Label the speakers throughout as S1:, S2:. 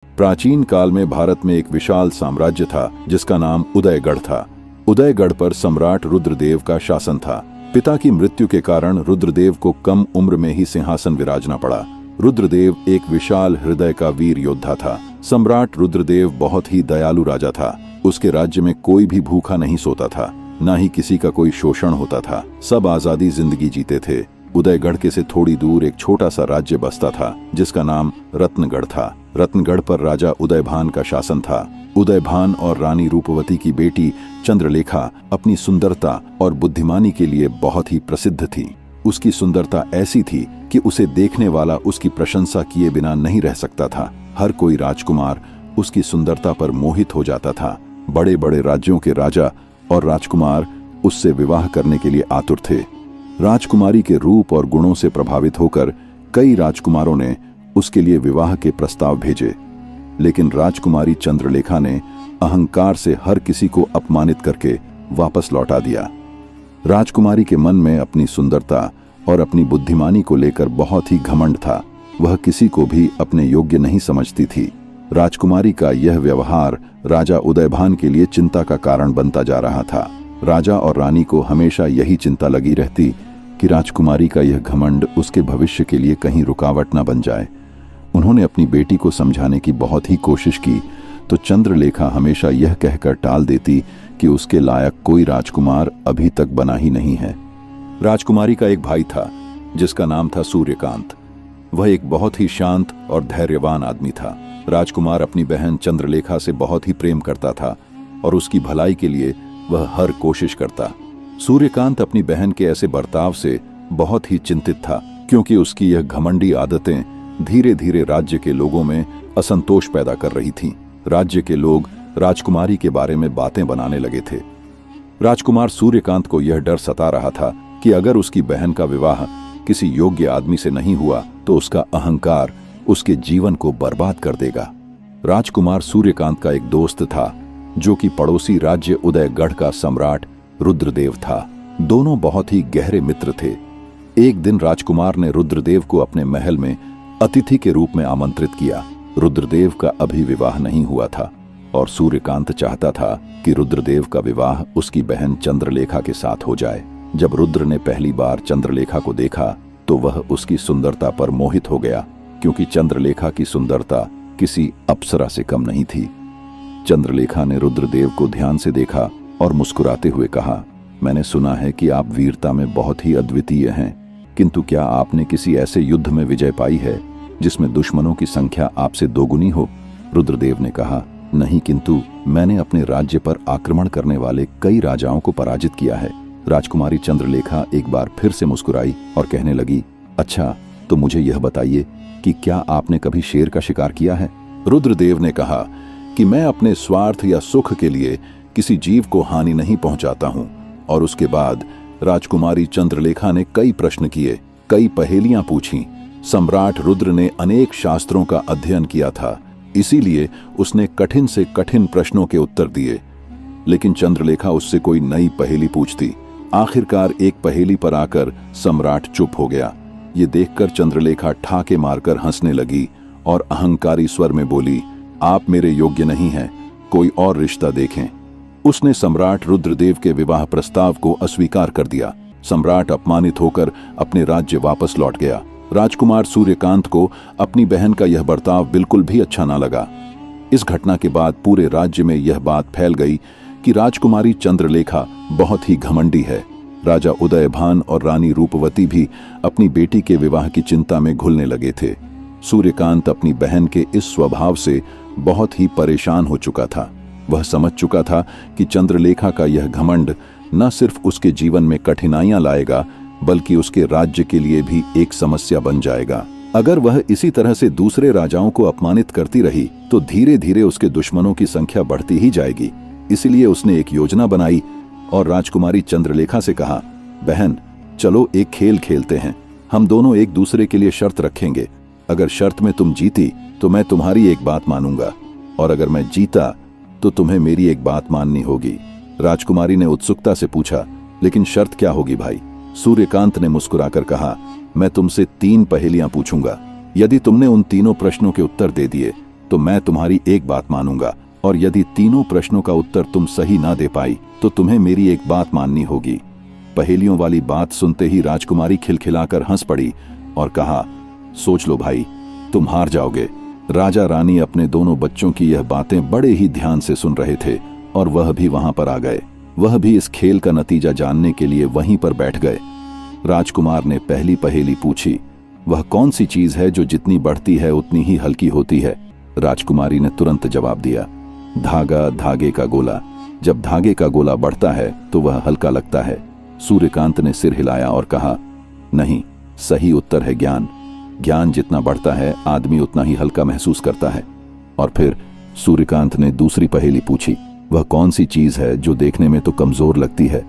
S1: प्राचीन काल में भारत में एक विशाल साम्राज्य था जिसका नाम उदयगढ़ था। उदयगढ़ पर सम्राट रुद्रदेव का शासन था। पिता की मृत्यु के कारण रुद्रदेव को कम उम्र में ही सिंहासन विराजना पड़ा। रुद्रदेव एक विशाल हृदय का वीर योद्धा था। सम्राट रुद्रदेव बहुत ही दयालु राजा था। उसके राज्य में कोई भी भूखा नहीं सोता था, न ही किसी का कोई शोषण होता था। सब आजादी जिंदगी जीते थे। उदयगढ़ के से थोड़ी दूर एक छोटा सा राज्य बसता था जिसका नाम रत्नगढ़ था। रत्नगढ़ पर राजा उदयभान का शासन था। उदयभान और रानी रूपवती की बेटी चंद्रलेखा अपनी सुंदरता और बुद्धिमानी के लिए बहुत ही प्रसिद्ध थी। उसकी सुंदरता ऐसी थी कि उसे देखने वाला उसकी प्रशंसा किए बिना नहीं रह सकता था। हर कोई राजकुमार उसकी सुंदरता पर मोहित हो जाता था। बड़े बड़े राज्यों के राजा और राजकुमार उससे विवाह करने के लिए आतुर थे। राजकुमारी के रूप और गुणों से प्रभावित होकर कई राजकुमारों ने उसके लिए विवाह के प्रस्ताव भेजे, लेकिन राजकुमारी चंद्रलेखा ने अहंकार से हर किसी को अपमानित करके वापस लौटा दिया। राजकुमारी के मन में अपनी सुंदरता और अपनी बुद्धिमानी को लेकर बहुत ही घमंड था। वह किसी को भी अपने योग्य नहीं समझती थी। राजकुमारी का यह व्यवहार राजा उदयभान के लिए चिंता का कारण बनता जा रहा था। राजा और रानी को हमेशा यही चिंता लगी रहती कि राजकुमारी का यह घमंड उसके भविष्य के लिए कहीं रुकावट न बन जाए। उन्होंने अपनी बेटी को समझाने की बहुत ही कोशिश की तो चंद्रलेखा हमेशा यह कहकर टाल देती कि उसके लायक कोई राजकुमार अभी तक बना ही नहीं है। राजकुमारी का एक भाई था जिसका नाम था सूर्यकांत। वह एक बहुत ही शांत और धैर्यवान आदमी था। राजकुमार अपनी बहन चंद्रलेखा से बहुत ही प्रेम करता था और उसकी भलाई के लिए वह हर कोशिश करता। सूर्यकांत अपनी बहन के ऐसे बर्ताव से बहुत ही चिंतित था, क्योंकि उसकी यह घमंडी आदतें धीरे धीरे राज्य के लोगों में असंतोष पैदा कर रही थीं। राज्य के लोग राजकुमारी के बारे में बातें बनाने लगे थे। राजकुमार सूर्यकांत को यह डर सता रहा था कि अगर उसकी बहन का विवाह किसी योग्य आदमी से नहीं हुआ तो उसका अहंकार उसके जीवन को बर्बाद कर देगा। राजकुमार सूर्यकांत का एक दोस्त था जो कि पड़ोसी राज्य उदयगढ़ का सम्राट रुद्रदेव था। दोनों बहुत ही गहरे मित्र थे। एक दिन राजकुमार ने रुद्रदेव को अपने महल में अतिथि के रूप में आमंत्रित किया। रुद्रदेव का अभी विवाह नहीं हुआ था और सूर्यकांत चाहता था कि रुद्रदेव का विवाह उसकी बहन चंद्रलेखा के साथ हो जाए। जब रुद्र ने पहली बार चंद्रलेखा को देखा तो वह उसकी सुंदरता पर मोहित हो गया, क्योंकि चंद्रलेखा की सुंदरता किसी अप्सरा से कम नहीं थी। चंद्रलेखा ने रुद्रदेव को ध्यान से देखा और मुस्कुराते हुए कहा, मैंने सुना है कि आप वीरता में बहुत ही अद्वितीय हैं, किंतु क्या आपने किसी ऐसे युद्ध में विजय पाई है जिसमें दुश्मनों की संख्या आपसे दोगुनी हो? रुद्रदेव ने कहा, नहीं, किंतु मैंने अपने राज्य पर आक्रमण करने वाले कई राजाओं को पराजित किया है। राजकुमारी चंद्रलेखा एक बार फिर से मुस्कुराई और कहने लगी, अच्छा, तो मुझे यह बताइए कि क्या आपने कभी शेर का शिकार किया है? रुद्रदेव ने कहा कि मैं अपने स्वार्थ या सुख के लिए किसी जीव को हानि नहीं पहुंचाता हूं। और उसके बाद राजकुमारी चंद्रलेखा ने कई प्रश्न किए, कई पहेलियां पूछीं। सम्राट रुद्र ने अनेक शास्त्रों का अध्ययन किया था, इसीलिए उसने कठिन से कठिन प्रश्नों के उत्तर दिए, लेकिन चंद्रलेखा उससे कोई नई पहेली पूछती। आखिरकार एक पहेली पर आकर सम्राट चुप हो गया। ये देखकर चंद्रलेखा ठाके मारकर हंसने लगी और अहंकारी स्वर में बोली, आप मेरे योग्य नहीं हैं, कोई और रिश्ता देखें। उसने सम्राट रुद्रदेव के विवाह प्रस्ताव को अस्वीकार कर दिया। सम्राट अपमानित होकर अपने राज्य वापस लौट गया। राजकुमार सूर्यकांत को अपनी बहन का यह बर्ताव बिल्कुल भी अच्छा ना लगा। इस घटना के बाद पूरे राज्य में यह बात फैल गई कि राजकुमारी चंद्रलेखा बहुत ही घमंडी है। राजा उदयभान और रानी रूपवती भी अपनी बेटी के विवाह की चिंता में घुलने लगे थे। सूर्यकांत अपनी बहन के इस स्वभाव से बहुत ही परेशान हो चुका था। वह समझ चुका था कि चंद्रलेखा का यह घमंड न सिर्फ उसके जीवन में कठिनाइयां लाएगा, बल्कि उसके राज्य के लिए भी एक समस्या बन जाएगा। अगर वह इसी तरह से दूसरे राजाओं को अपमानित करती रही तो धीरे धीरे उसके दुश्मनों की संख्या बढ़ती ही जाएगी। इसलिए उसने एक योजना बनाई और राजकुमारी चंद्रलेखा से कहा, बहन, चलो एक खेल खेलते हैं। हम दोनों एक दूसरे के लिए शर्त रखेंगे। अगर शर्त में तुम जीती तो मैं तुम्हारी एक बात मानूंगा, और अगर मैं जीता तो तुम्हें मेरी एक बात माननी होगी। राजकुमारी ने उत्सुकता से पूछा, लेकिन शर्त क्या होगी भाई? सूर्यकांत ने मुस्कुराकर कहा, मैं तुमसे 3 पहेलियां पूछूंगा। यदि तुमने उन तीनों प्रश्नों के उत्तर दे दिए तो मैं तुम्हारी एक बात मानूंगा, और यदि तीनों प्रश्नों का उत्तर तुम सही ना दे पाई तो तुम्हें मेरी एक बात माननी होगी। पहेलियों वाली बात सुनते ही राजकुमारी खिलखिलाकर हंस पड़ी और कहा, सोच लो भाई, तुम हार जाओगे। राजा रानी अपने दोनों बच्चों की यह बातें बड़े ही ध्यान से सुन रहे थे और वह भी वहां पर आ गए। वह भी इस खेल का नतीजा जानने के लिए वहीं पर बैठ गए। राजकुमार ने पहली पहेली पूछी, वह कौन सी चीज है जो जितनी बढ़ती है उतनी ही हल्की होती है? राजकुमारी ने तुरंत जवाब दिया, धागा, धागे का गोला। जब धागे का गोला बढ़ता है तो वह हल्का लगता है। सूर्यकांत ने सिर हिलाया और कहा, नहीं, सही उत्तर है ज्ञान। ज्ञान जितना बढ़ता है आदमी उतना ही हल्का महसूस करता है। और फिर सूर्यकांत ने दूसरी पहेली पूछी, वह कौन सी चीज है जो देखने में तो कमजोर लगती है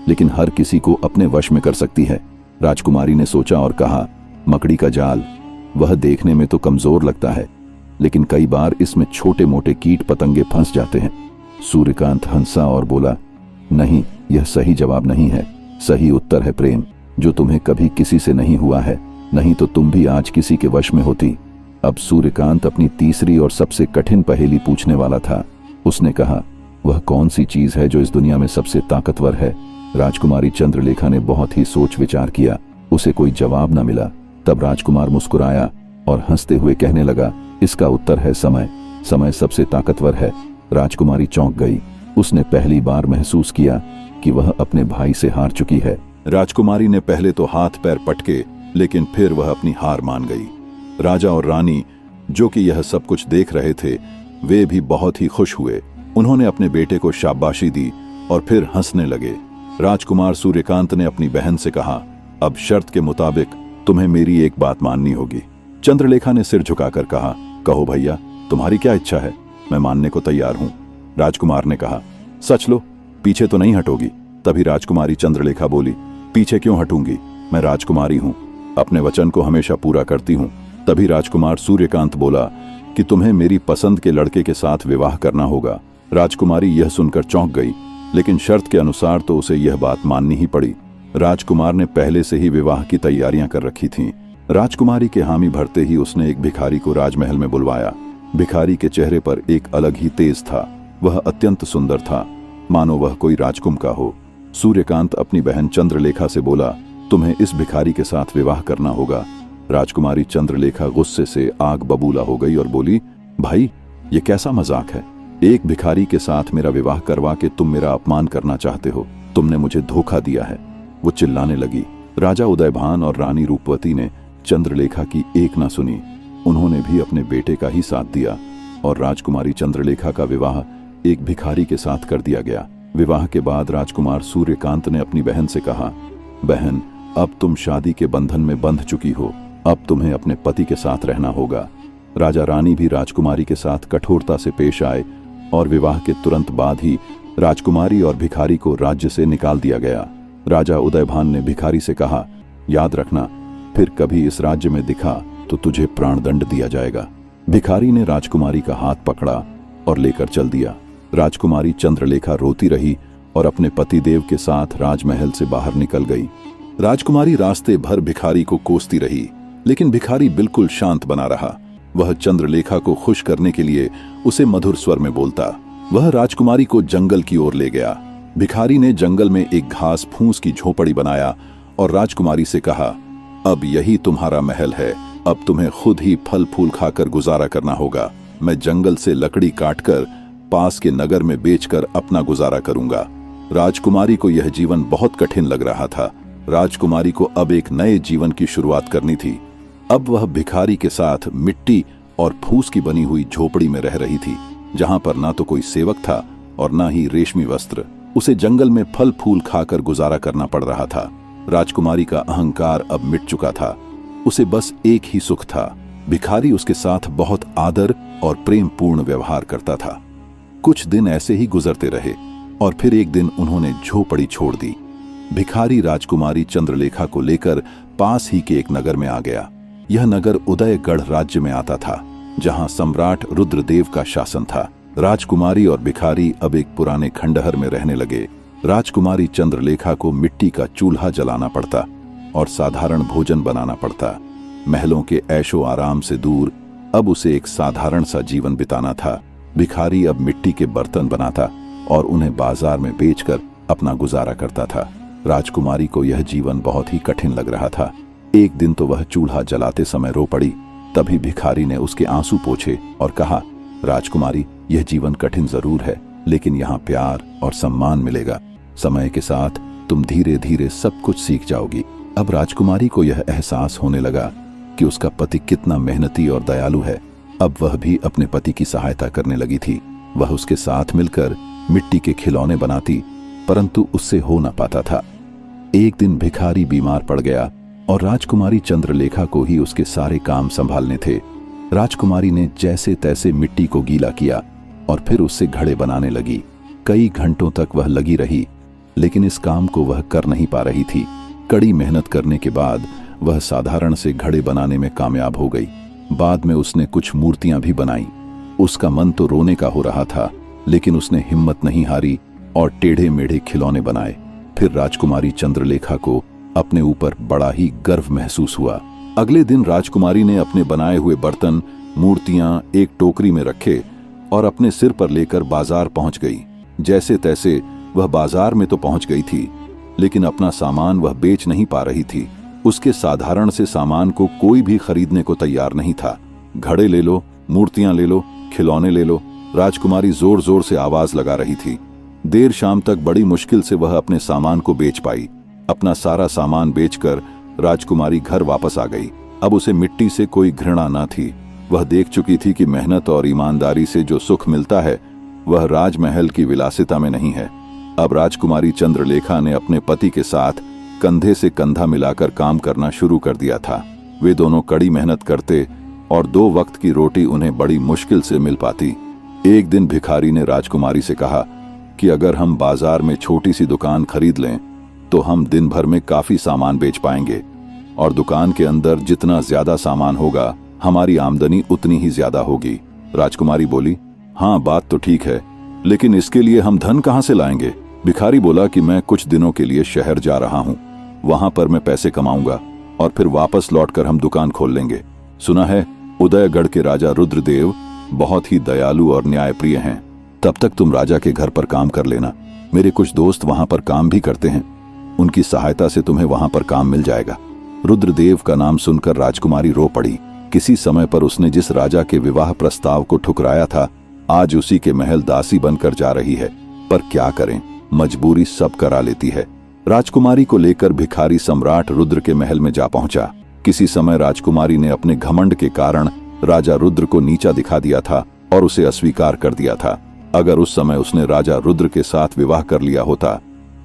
S1: लेकिन हर किसी को अपने वश में कर सकती है? राजकुमारी ने सोचा और कहा, मकड़ी का जाल। वह देखने में तो कमजोर लगता है लेकिन कई बार इसमें छोटे मोटे कीट पतंगे फंस जाते हैं। सूर्यकांत हंसा और बोला, नहीं, यह सही जवाब नहीं है। सही उत्तर है प्रेम, जो तुम्हें कभी किसी से नहीं हुआ है, नहीं तो तुम भी आज किसी के वश में होती। अब सूर्यकांत अपनी तीसरी और सबसे कठिन पहेली पूछने वाला था। उसने कहा, वह कौन सी चीज है जो इस दुनिया में सबसे ताकतवर है? राजकुमारी चंद्रलेखा ने बहुत ही सोच विचार किया। उसे कोई जवाब न मिला। तब राजकुमार मुस्कुराया और हंसते हुए कहने लगा, इसका उत्तर है समय। समय सबसे ताकतवर है। राजकुमारी चौंक गई। उसने पहली बार महसूस किया कि वह अपने भाई से हार चुकी है। राजकुमारी ने पहले तो हाथ पैर पटके, लेकिन फिर वह अपनी हार मान गई। राजा और रानी, जो कि यह सब कुछ देख रहे थे, वे भी बहुत ही खुश हुए। उन्होंने अपने बेटे को शाबाशी दी और फिर हंसने लगे। राजकुमार सूर्यकांत ने अपनी बहन से कहा, अब शर्त के मुताबिक तुम्हें मेरी एक बात माननी होगी। चंद्रलेखा ने सिर झुकाकर कहा, कहो भैया, तुम्हारी क्या इच्छा है? मैं मानने को तैयार हूं। राजकुमार ने कहा, सच लो, पीछे तो नहीं हटोगी? तभी राजकुमारी चंद्रलेखा बोली, पीछे क्यों हटूंगी? मैं राजकुमारी हूं, अपने वचन को हमेशा पूरा करती हूं। तभी राजकुमार सूर्यकांत बोला कि तुम्हें मेरी पसंद के लड़के के साथ विवाह करना होगा। राजकुमारी यह सुनकर चौंक गई, लेकिन शर्त के अनुसार तो उसे यह बात माननी ही पड़ी। राजकुमार ने पहले से ही विवाह की तैयारियां कर रखी थीं। राजकुमारी के हामी भरते ही उसने एक भिखारी को राजमहल में बुलवाया। भिखारी के चेहरे पर एक अलग ही तेज था। वह अत्यंत सुंदर था, मानो वह कोई राजकुमार का हो। सूर्यकांत अपनी बहन चंद्रलेखा से बोला, तुम्हें इस भिखारी के साथ विवाह करना होगा। राजकुमारी चंद्रलेखा गुस्से से आग बबूला हो गई और बोली, भाई, ये कैसा मजाक है? एक भिखारी के साथ मेरा विवाह करवा के तुम मेरा अपमान करना चाहते हो। तुमने मुझे धोखा दिया है। वो चिल्लाने लगी। राजा उदयभान और रानी रूपवती ने चंद्रलेखा की एक ना सुनी। उन्होंने भी अपने बेटे का ही साथ दिया और राजकुमारी चंद्रलेखा का विवाह एक भिखारी के साथ कर दिया गया। विवाह के बाद राजकुमार सूर्यकांत ने अपनी बहन से कहा, बहन, अब तुम शादी के बंधन में बंध चुकी हो। अब तुम्हें अपने पति के साथ रहना होगा। राजा रानी भी राजकुमारी के साथ कठोरता से पेश आए और विवाह के तुरंत बाद ही राजकुमारी और भिखारी को राज्य से निकाल दिया गया। राजा उदयभान ने भिखारी से कहा, याद रखना, फिर कभी इस राज्य में दिखा तो तुझे प्राणदंड दिया जाएगा। भिखारी ने राजकुमारी का हाथ पकड़ा और लेकर चल दिया। राजकुमारी चंद्रलेखा रोती रही और अपने पतिदेव के साथ राजमहल से बाहर निकल गई। राजकुमारी रास्ते भर भिखारी को कोसती रही, लेकिन भिखारी बिल्कुल शांत बना रहा। वह चंद्रलेखा को खुश करने के लिए उसे मधुर स्वर में बोलता। वह राजकुमारी को जंगल की ओर ले गया। भिखारी ने जंगल में एक घास फूस की झोपड़ी बनाया और राजकुमारी से कहा, अब यही तुम्हारा महल है। अब तुम्हें खुद ही फल फूल खाकर गुजारा करना होगा। मैं जंगल से लकड़ी काटकर पास के नगर में बेचकर अपना गुजारा करूंगा। राजकुमारी को यह जीवन बहुत कठिन लग रहा था। राजकुमारी को अब एक नए जीवन की शुरुआत करनी थी। अब वह भिखारी के साथ मिट्टी और फूस की बनी हुई झोपड़ी में रह रही थी, जहां पर ना तो कोई सेवक था और ना ही रेशमी वस्त्र। उसे जंगल में फल फूल खाकर गुजारा करना पड़ रहा था। राजकुमारी का अहंकार अब मिट चुका था। उसे बस एक ही सुख था, भिखारी उसके साथ बहुत आदर और प्रेम पूर्ण व्यवहार करता था। कुछ दिन ऐसे ही गुजरते रहे और फिर एक दिन उन्होंने झोपड़ी छोड़ दी। भिखारी राजकुमारी चंद्रलेखा को लेकर पास ही के एक नगर में आ गया। यह नगर उदयगढ़ राज्य में आता था, जहां सम्राट रुद्रदेव का शासन था। राजकुमारी और भिखारी अब एक पुराने खंडहर में रहने लगे। राजकुमारी चंद्रलेखा को मिट्टी का चूल्हा जलाना पड़ता और साधारण भोजन बनाना पड़ता। महलों के ऐशो आराम से दूर अब उसे एक साधारण सा जीवन बिताना था। भिखारी अब मिट्टी के बर्तन बनाता और उन्हें बाजार में बेचकर अपना गुजारा करता था। राजकुमारी को यह जीवन बहुत ही कठिन लग रहा था। एक दिन तो वह चूल्हा जलाते समय रो पड़ी। तभी भिखारी ने उसके आंसू पोंछे और कहा, राजकुमारी, यह जीवन कठिन जरूर है, लेकिन यहाँ प्यार और सम्मान मिलेगा। समय के साथ तुम धीरे धीरे सब कुछ सीख जाओगी। अब राजकुमारी को यह एहसास होने लगा कि उसका पति कितना मेहनती और दयालु है। अब वह भी अपने पति की सहायता करने लगी थी। वह उसके साथ मिलकर मिट्टी के खिलौने बनाती, परंतु उससे हो न पाता था। एक दिन भिखारी बीमार पड़ गया और राजकुमारी चंद्रलेखा को ही उसके सारे काम संभालने थे। राजकुमारी ने जैसे तैसे मिट्टी को गीला किया और फिर उससे घड़े बनाने लगी। कई घंटों तक वह लगी रही, लेकिन इस काम को वह कर नहीं पा रही थी। कड़ी मेहनत करने के बाद वह साधारण से घड़े बनाने में कामयाब हो गई। बाद में उसने कुछ मूर्तियां भी बनाई। उसका मन तो रोने का हो रहा था, लेकिन उसने हिम्मत नहीं हारी और टेढ़े मेढ़े खिलौने बनाए। फिर राजकुमारी चंद्रलेखा को अपने ऊपर बड़ा ही गर्व महसूस हुआ। अगले दिन राजकुमारी ने अपने बनाए हुए बर्तन, मूर्तियां एक टोकरी में रखे और अपने सिर पर लेकर बाजार पहुंच गई। जैसे तैसे वह बाजार में तो पहुंच गई थी, लेकिन अपना सामान वह बेच नहीं पा रही थी। उसके साधारण से सामान को कोई भी खरीदने को तैयार नहीं था। घड़े ले लो, मूर्तियां ले लो, खिलौने ले लो, राजकुमारी जोर जोर से आवाज लगा रही थी। देर शाम तक बड़ी मुश्किल से वह अपने सामान को बेच पाई। अपना सारा सामान बेचकर राजकुमारी घर वापस आ गई। अब उसे मिट्टी से कोई घृणा न थी। वह देख चुकी थी कि मेहनत और ईमानदारी से जो सुख मिलता है वह राजमहल की विलासिता में नहीं है। अब राजकुमारी चंद्रलेखा ने अपने पति के साथ कंधे से कंधा मिलाकर काम करना शुरू कर दिया था। वे दोनों कड़ी मेहनत करते और 2 वक्त की रोटी उन्हें बड़ी मुश्किल से मिल पाती। एक दिन भिखारी ने राजकुमारी से कहा कि अगर हम बाजार में छोटी सी दुकान खरीद लें तो हम दिन भर में काफी सामान बेच पाएंगे, और दुकान के अंदर जितना ज्यादा सामान होगा हमारी आमदनी उतनी ही ज्यादा होगी। राजकुमारी बोली, हाँ बात तो ठीक है, लेकिन इसके लिए हम धन कहाँ से लाएंगे? भिखारी बोला कि मैं कुछ दिनों के लिए शहर जा रहा हूँ, वहां पर मैं पैसे कमाऊंगा और फिर वापस लौटकर हम दुकान खोल लेंगे। सुना है उदयगढ़ के राजा रुद्रदेव बहुत ही दयालु और न्यायप्रिय हैं। तब तक तुम राजा के घर पर काम कर लेना। मेरे कुछ दोस्त वहां पर काम भी करते हैं, उनकी सहायता से तुम्हें वहां पर काम मिल जाएगा। रुद्रदेव का नाम सुनकर राजकुमारी रो पड़ी। किसी समय पर उसने जिस राजा के विवाह प्रस्ताव को ठुकराया था, आज उसी के महल दासी बनकर जा रही है। पर क्या करें, मजबूरी सब करा लेती है। राजकुमारी को लेकर भिखारी सम्राट रुद्र के महल में जा पहुंचा। किसी समय राजकुमारी ने अपने घमंड के कारण राजा रुद्र को नीचा दिखा दिया था और उसे अस्वीकार कर दिया था। अगर उस समय उसने राजा रुद्र के साथ विवाह कर लिया होता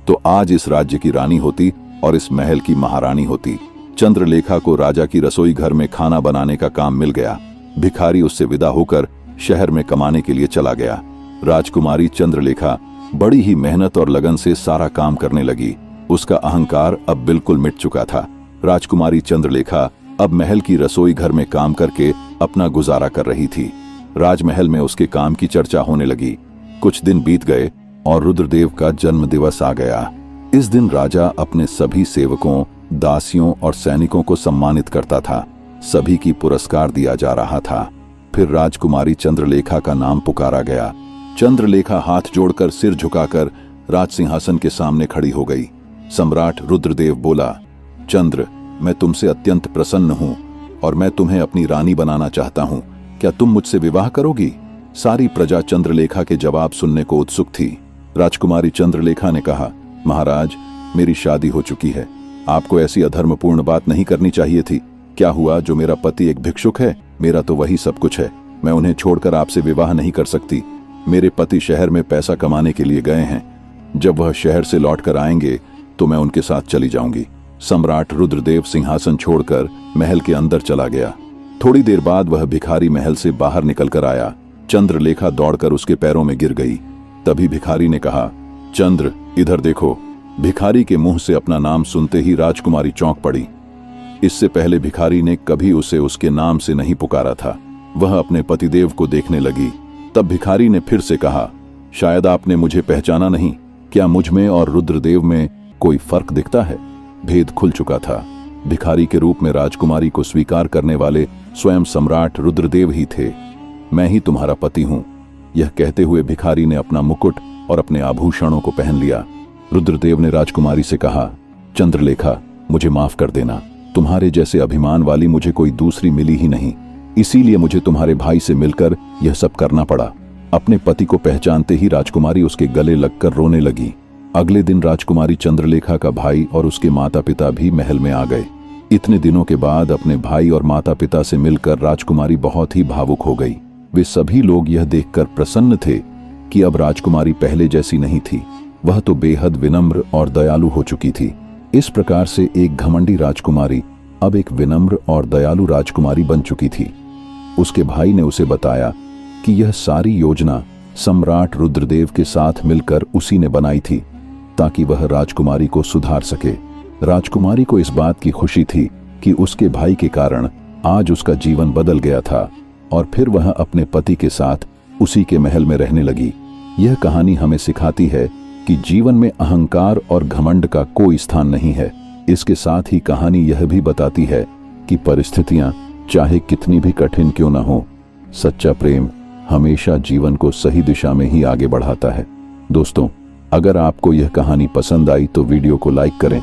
S1: तो आज इस राज्य की रानी होती और इस महल की महारानी होती। चंद्रलेखा को राजा की रसोई घर में खाना बनाने का काम मिल गया। भिखारी उससे विदा होकर शहर में कमाने के लिए चला गया। राजकुमारी चंद्रलेखा बड़ी ही मेहनत और लगन से सारा काम करने लगी। उसका अहंकार अब बिल्कुल मिट चुका था। राजकुमारी चंद्रलेखा अब महल की रसोई घर में काम करके अपना गुजारा कर रही थी। राजमहल में उसके काम की चर्चा होने लगी। कुछ दिन बीत गए और रुद्रदेव का जन्म दिवस आ गया। इस दिन राजा अपने सभी सेवकों, दासियों और सैनिकों को सम्मानित करता था। सभी की पुरस्कार दिया जा रहा था। फिर राजकुमारी चंद्रलेखा का नाम पुकारा गया। चंद्रलेखा हाथ जोड़कर सिर झुकाकर राज सिंहासन के सामने खड़ी हो गई। सम्राट रुद्रदेव बोला, चंद्र, मैं तुमसे अत्यंत प्रसन्न हूँ और मैं तुम्हें अपनी रानी बनाना चाहता हूँ। क्या तुम मुझसे विवाह करोगी? सारी प्रजा चंद्रलेखा के जवाब सुनने को उत्सुक थी। राजकुमारी चंद्रलेखा ने कहा, महाराज, मेरी शादी हो चुकी है। आपको ऐसी अधर्मपूर्ण बात नहीं करनी चाहिए थी। क्या हुआ जो मेरा पति एक भिक्षुक है? मेरा तो वही सब कुछ है। मैं उन्हें छोड़कर आपसे विवाह नहीं कर सकती। मेरे पति शहर में पैसा कमाने के लिए गए हैं। जब वह शहर से लौटकर आएंगे तो मैं उनके साथ चली जाऊंगी। सम्राट रुद्रदेव सिंहासन छोड़कर महल के अंदर चला गया। थोड़ी देर बाद वह भिखारी महल से बाहर निकलकर आया। चंद्रलेखा दौड़कर उसके पैरों में गिर गई। तभी भिखारी ने कहा, चंद्र, इधर देखो। भिखारी के मुंह से अपना नाम सुनते ही राजकुमारी चौंक पड़ी। इससे पहले भिखारी ने कभी उसे उसके नाम से नहीं पुकारा था। वह अपने पतिदेव को देखने लगी। तब भिखारी ने फिर से कहा, शायद आपने मुझे पहचाना नहीं। क्या मुझ में और रुद्रदेव में कोई फर्क दिखता है? भेद खुल चुका था। भिखारी के रूप में राजकुमारी को स्वीकार करने वाले स्वयं सम्राट रुद्रदेव ही थे। मैं ही तुम्हारा पति हूं। यह कहते हुए भिखारी ने अपना मुकुट और अपने आभूषणों को पहन लिया। रुद्रदेव ने राजकुमारी से कहा, चंद्रलेखा, मुझे माफ कर देना। तुम्हारे जैसे अभिमान वाली मुझे कोई दूसरी मिली ही नहीं, इसीलिए मुझे तुम्हारे भाई से मिलकर यह सब करना पड़ा। अपने पति को पहचानते ही राजकुमारी उसके गले लगकर रोने लगी। अगले दिन राजकुमारी चंद्रलेखा का भाई और उसके माता पिता भी महल में आ गए। इतने दिनों के बाद अपने भाई और माता पिता से मिलकर राजकुमारी बहुत ही भावुक हो गई। वे सभी लोग यह देखकर प्रसन्न थे कि अब राजकुमारी पहले जैसी नहीं थी, वह तो बेहद विनम्र और दयालु हो चुकी थी। इस प्रकार से एक घमंडी राजकुमारी अब एक विनम्र और दयालु राजकुमारी बन चुकी थी। उसके भाई ने उसे बताया कि यह सारी योजना सम्राट रुद्रदेव के साथ मिलकर उसी ने बनाई थी ताकि वह राजकुमारी को सुधार सके। राजकुमारी को इस बात की खुशी थी कि उसके भाई के कारण आज उसका जीवन बदल गया था और फिर वह अपने पति के साथ उसी के महल में रहने लगी। यह कहानी हमें सिखाती है कि जीवन में अहंकार और घमंड का कोई स्थान नहीं है। इसके साथ ही कहानी यह भी बताती है कि परिस्थितियां चाहे कितनी भी कठिन क्यों न हो, सच्चा प्रेम हमेशा जीवन को सही दिशा में ही आगे बढ़ाता है। दोस्तों, अगर आपको यह कहानी पसंद आई तो वीडियो को लाइक करें।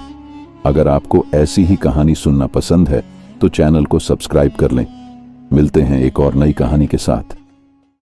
S1: अगर आपको ऐसी ही कहानी सुनना पसंद है तो चैनल को सब्सक्राइब कर लें। मिलते हैं एक और नई कहानी के साथ।